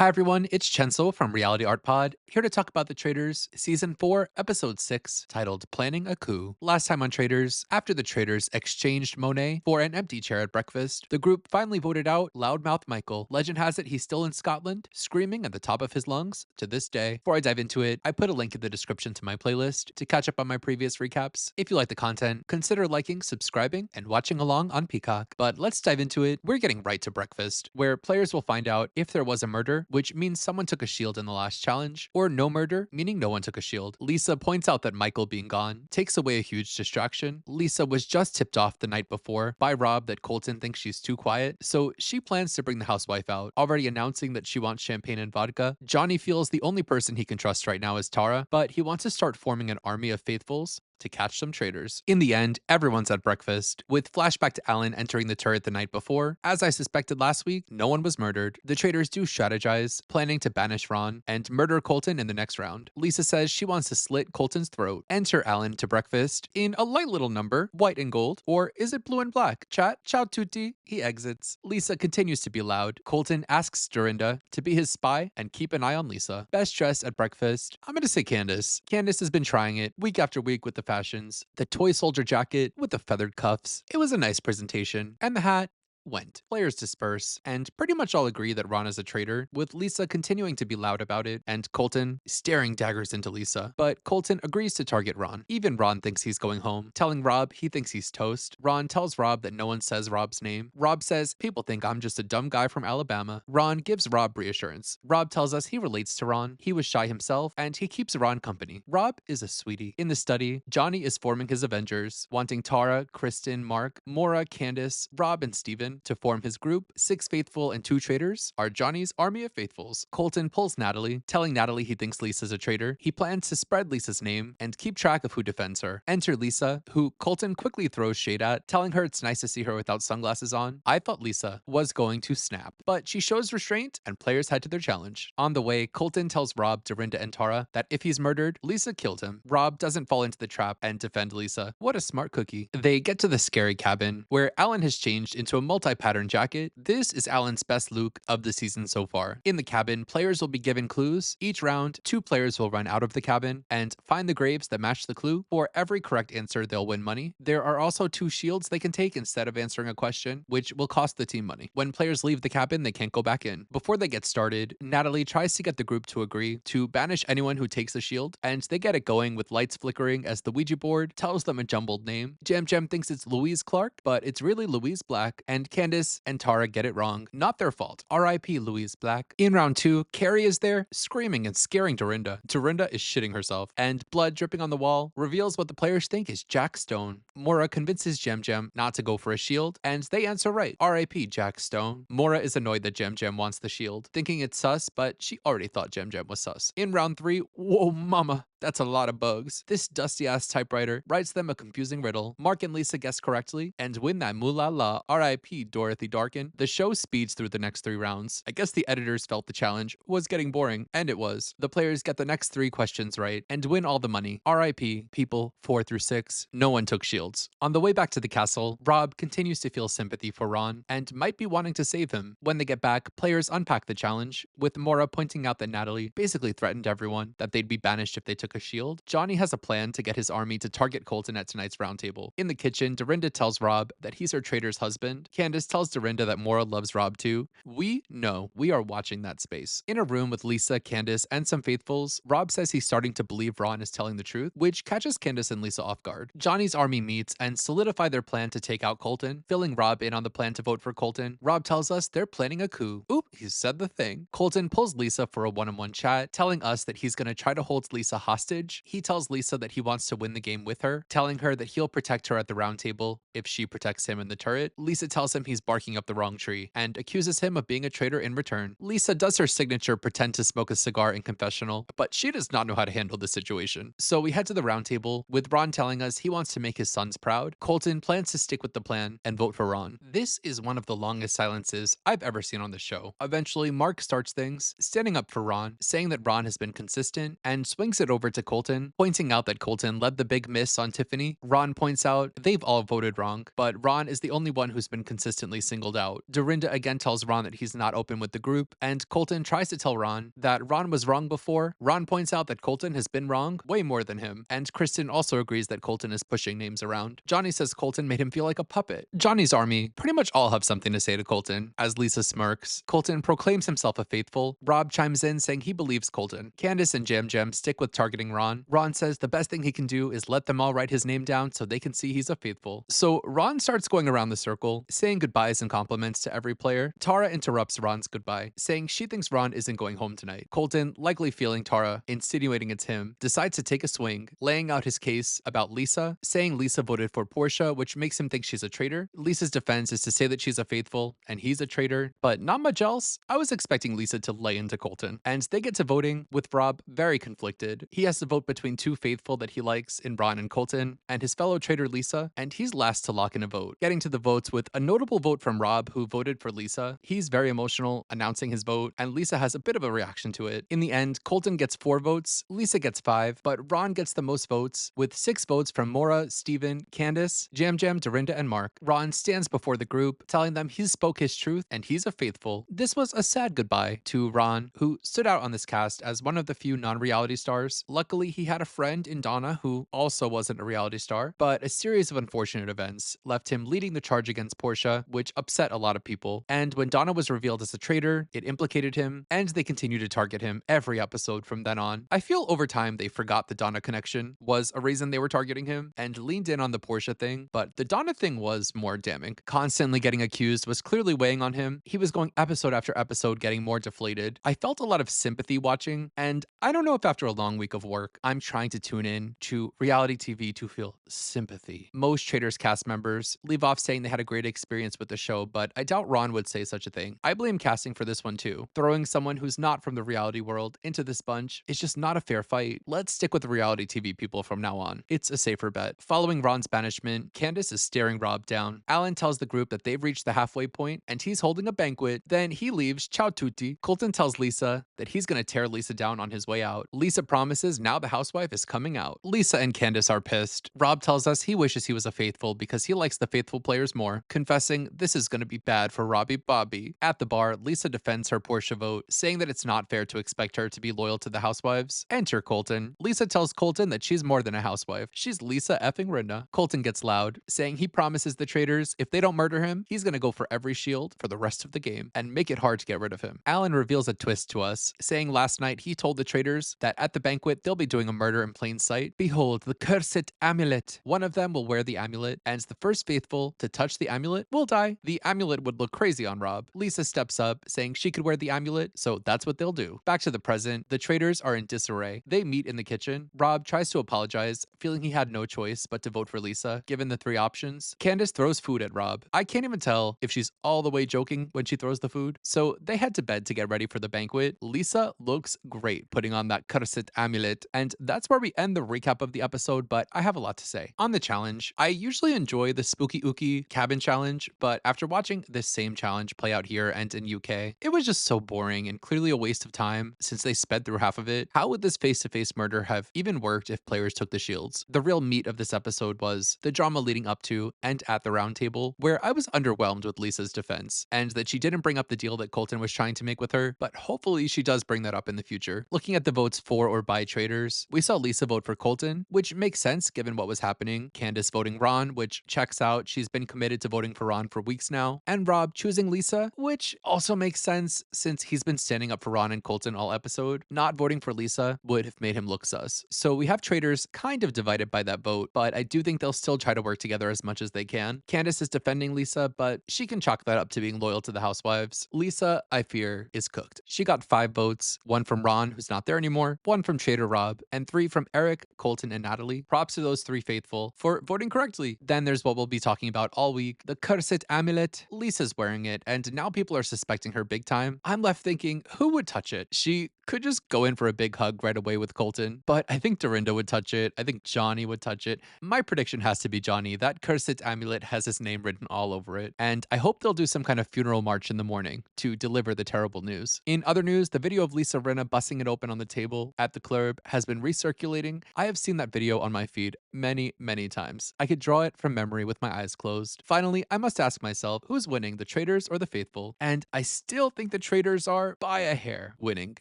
Hi everyone, it's Chenso from Reality Art Pod, here to talk about the Traitors Season 4, Episode 6, titled Planning a Coup. Last time on Traitors, after the Traitors exchanged Monet for an empty chair at breakfast, the group finally voted out Loudmouth Michael. Legend has it he's still in Scotland, screaming at the top of his lungs to this day. Before I dive into it, I put a link in the description to my playlist to catch up on my previous recaps. If you like the content, consider liking, subscribing, and watching along on Peacock. But let's dive into it. We're getting right to breakfast, where players will find out if there was a murder, which means someone took a shield in the last challenge, or no murder, meaning no one took a shield. Lisa points out that Michael being gone takes away a huge distraction. Lisa was just tipped off the night before by Rob that Colton thinks she's too quiet, so she plans to bring the housewife out, already announcing that she wants champagne and vodka. Johnny feels the only person he can trust right now is Tara, but he wants to start forming an army of faithfuls to catch some traitors. In the end, everyone's at breakfast, with flashback to Alan entering the turret the night before. As I suspected last week, no one was murdered. The traitors do strategize, planning to banish Ron and murder Colton in the next round. Lisa says she wants to slit Colton's throat. Enter Alan to breakfast in a light little number, white and gold, or is it blue and black? Chat, ciao tutti. He exits. Lisa continues to be loud. Colton asks Dorinda to be his spy and keep an eye on Lisa. Best dressed at breakfast, I'm gonna say Candace. Candace has been trying it week after week with the fashions. The toy soldier jacket with the feathered cuffs. It was a nice presentation. And the hat went. Players disperse, and pretty much all agree that Ron is a traitor, with Lisa continuing to be loud about it, and Colton staring daggers into Lisa. But Colton agrees to target Ron. Even Ron thinks he's going home, telling Rob he thinks he's toast. Ron tells Rob that no one says Rob's name. Rob says, people think I'm just a dumb guy from Alabama. Ron gives Rob reassurance. Rob tells us he relates to Ron, he was shy himself, and he keeps Ron company. Rob is a sweetie. In the study, Johnny is forming his Avengers, wanting Tara, Kristen, Mark, Maura, Candace, Rob, and Steven to form his group. 6 faithful and 2 traitors are Johnny's army of faithfuls. Colton pulls Natalie, telling Natalie he thinks Lisa's a traitor. He plans to spread Lisa's name and keep track of who defends her. Enter Lisa, who Colton quickly throws shade at, telling her it's nice to see her without sunglasses on. I thought Lisa was going to snap, but she shows restraint and players head to their challenge. On the way, Colton tells Rob, Dorinda, and Tara that if he's murdered, Lisa killed him. Rob doesn't fall into the trap and defend Lisa. What a smart cookie. They get to the scary cabin, where Alan has changed into a multi-pattern jacket. This is Alan's best look of the season so far. In the cabin, players will be given clues. Each round, 2 players will run out of the cabin and find the graves that match the clue. For every correct answer, they'll win money. There are also 2 shields they can take instead of answering a question, which will cost the team money. When players leave the cabin, they can't go back in. Before they get started, Natalie tries to get the group to agree to banish anyone who takes a shield, and they get it going with lights flickering as the Ouija board tells them a jumbled name. Jam Jam thinks it's Louise Clark, but it's really Louise Black, and Candace and Tara get it wrong. Not their fault. R.I.P. Louise Black. In round 2, Carrie is there, screaming and scaring Dorinda. Dorinda is shitting herself, and blood dripping on the wall reveals what the players think is Jack Stone. Maura convinces Jam Jam not to go for a shield, and they answer right. R.I.P. Jack Stone. Maura is annoyed that Jam Jam wants the shield, thinking it's sus, but she already thought Jam Jam was sus. In round 3, whoa mama, that's a lot of bugs. This dusty-ass typewriter writes them a confusing riddle. Mark and Lisa guess correctly and win that moolah la. R.I.P. Dorothy Darkin. The show speeds through the next 3 rounds. I guess the editors felt the challenge was getting boring, and it was. The players get the next 3 questions right and win all the money. R.I.P. people 4 through 6. No one took shields. On the way back to the castle, Rob continues to feel sympathy for Ron and might be wanting to save him. When they get back, players unpack the challenge, with Maura pointing out that Natalie basically threatened everyone that they'd be banished if they took a shield. Johnny has a plan to get his army to target Colton at tonight's roundtable. In the kitchen, Dorinda tells Rob that he's her traitor's husband. Candace tells Dorinda that Maura loves Rob too. We know we are watching that space. In a room with Lisa, Candace, and some faithfuls, Rob says he's starting to believe Ron is telling the truth, which catches Candace and Lisa off guard. Johnny's army meets and solidify their plan to take out Colton, filling Rob in on the plan to vote for Colton. Rob tells us they're planning a coup. Oop, he said the thing. Colton pulls Lisa for a one-on-one chat, telling us that he's gonna try to hold Lisa hostage. He tells Lisa that he wants to win the game with her, telling her that he'll protect her at the round table if she protects him in the turret. Lisa tells him he's barking up the wrong tree and accuses him of being a traitor in return. Lisa does her signature pretend to smoke a cigar in confessional, but she does not know how to handle the situation. So we head to the round table, with Ron telling us he wants to make his sons proud. Colton plans to stick with the plan and vote for Ron. This is one of the longest silences I've ever seen on the show. Eventually, Mark starts things, standing up for Ron, saying that Ron has been consistent, and swings it over to Colton, pointing out that Colton led the big miss on Tiffany. Ron points out they've all voted wrong, but Ron is the only one who's been consistently singled out. Dorinda again tells Ron that he's not open with the group, and Colton tries to tell Ron that Ron was wrong before. Ron points out that Colton has been wrong way more than him, and Kristen also agrees that Colton is pushing names around. Johnny says Colton made him feel like a puppet. Johnny's army pretty much all have something to say to Colton, as Lisa smirks. Colton proclaims himself a faithful. Rob chimes in saying he believes Colton. Candace and Jam Jam stick with targeting Ron. Ron says the best thing he can do is let them all write his name down so they can see he's a faithful. So Ron starts going around the circle, saying goodbyes and compliments to every player. Tara interrupts Ron's goodbye, saying she thinks Ron isn't going home tonight. Colton, likely feeling Tara insinuating it's him, decides to take a swing, laying out his case about Lisa, saying Lisa voted for Portia, which makes him think she's a traitor. Lisa's defense is to say that she's a faithful and he's a traitor, but not much else. I was expecting Lisa to lay into Colton. And they get to voting, with Rob very conflicted. He has to vote between two faithful that he likes in Ron and Colton, and his fellow traitor Lisa, and he's last to lock in a vote. Getting to the votes with a notable vote from Rob, who voted for Lisa. He's very emotional, announcing his vote, and Lisa has a bit of a reaction to it. In the end, Colton gets 4 votes, Lisa gets 5, but Ron gets the most votes, with 6 votes from Maura, Steven, Candace, Jam Jam, Dorinda, and Mark. Ron stands before the group, telling them he spoke his truth and he's a faithful. This was a sad goodbye to Ron, who stood out on this cast as one of the few non-reality stars. Luckily, he had a friend in Donna who also wasn't a reality star, but a series of unfortunate events left him leading the charge against Portia, which upset a lot of people. And when Donna was revealed as a traitor, it implicated him, and they continue to target him every episode from then on. I feel over time they forgot the Donna connection was a reason they were targeting him and leaned in on the Portia thing, but the Donna thing was more damning. Constantly getting accused was clearly weighing on him. He was going episode after episode getting more deflated. I felt a lot of sympathy watching, and I don't know if after a long week of work, I'm trying to tune in to reality TV to feel sympathy. Most Traitors cast members leave off saying they had a great experience with the show, but I doubt Ron would say such a thing. I blame casting for this one too. Throwing someone who's not from the reality world into this bunch is just not a fair fight. Let's stick with the reality TV people from now on. It's a safer bet. Following Ron's banishment, Candace is staring Rob down. Alan tells the group that they've reached the halfway point and he's holding a banquet. Then he leaves, ciao tutti. Colton tells Lisa that he's gonna tear Lisa down on his way out. Lisa promises now the housewife is coming out. Lisa and Candace are pissed. Rob tells us he wishes he was a faithful because he likes the faithful players more, confessing this is gonna be bad for Robbie Bobby. At the bar, Lisa defends her Portia vote, saying that it's not fair to expect her to be loyal to the housewives. Enter Colton. Lisa tells Colton that she's more than a housewife. She's Lisa effing Rinna. Colton gets loud, saying he promises the traitors if they don't murder him, he's gonna go for every shield for the rest of the game and make it hard to get rid of him. Alan reveals a twist to us, saying last night he told the traitors that at the banquet they'll be doing a murder in plain sight. Behold, the cursed amulet. One of them will wear the amulet, and the first faithful to touch the amulet will die. The amulet would look crazy on Rob. Lisa steps up, saying she could wear the amulet, so that's what they'll do. Back to the present, the traitors are in disarray. They meet in the kitchen. Rob tries to apologize, feeling he had no choice but to vote for Lisa, given the 3 options. Candace throws food at Rob. I can't even tell if she's all the way joking when she throws the food. So they head to bed to get ready for the banquet. Lisa looks great putting on that cursed amulet, and that's where we end the recap of the episode, but I have a lot to say. On the challenge, I usually enjoy the Spooky Ookie cabin challenge, but after watching this same challenge play out here and in UK, it was just so boring and clearly a waste of time since they sped through half of it. How would this face-to-face murder have even worked if players took the shields? The real meat of this episode was the drama leading up to and at the round table, where I was underwhelmed with Lisa's defense, and that she didn't bring up the deal that Colton was trying to make with her, but hopefully she does bring that up in the future. Looking at the votes for or by traitors, we saw Lisa vote for Colton, which makes sense given what was happening, Candace voting Ron, which checks out, she's been committed to voting for Ron for weeks now, and Rob choosing Lisa, which also makes sense since he's been standing up for Ron and Colton all episode. Not voting for Lisa would have made him look sus. So we have traitors kind of divided by that vote, but I do think they'll still try to work together as much as they can. Candace is defending Lisa, but she can chalk that up to being loyal to the housewives. Lisa, I fear, is cooked. She got 5 votes, 1 from Ron, who's not there anymore, 1 from Traitor Rob, and 3 from Eric, Colton, and Natalie. Props to those 3 faithful for voting correctly. Then there's what we'll be talking about all week, the cursed amulet. Lisa's wearing it, and now people are suspecting her big time. I'm left thinking, who would touch it? She could just go in for a big hug right away with Colton, but I think Dorinda would touch it. I think Johnny would touch it. My prediction has to be Johnny. That cursed amulet has his name written all over it, and I hope they'll do some kind of funeral march in the morning to deliver the terrible news. In other news, the video of Lisa Rinna busting it open on the table at the club orb has been recirculating. I have seen that video on my feed many, many times. I could draw it from memory with my eyes closed. Finally, I must ask myself, who's winning, the traitors or the faithful? And I still think the traitors are, by a hair, winning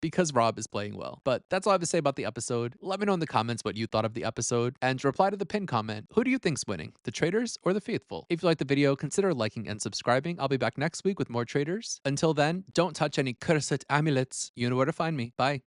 because Rob is playing well. But that's all I have to say about the episode. Let me know in the comments what you thought of the episode, and reply to the pinned comment, who do you think's winning, the traitors or the faithful? If you liked the video, consider liking and subscribing. I'll be back next week with more traitors. Until then, don't touch any cursed amulets. You know where to find me. Bye.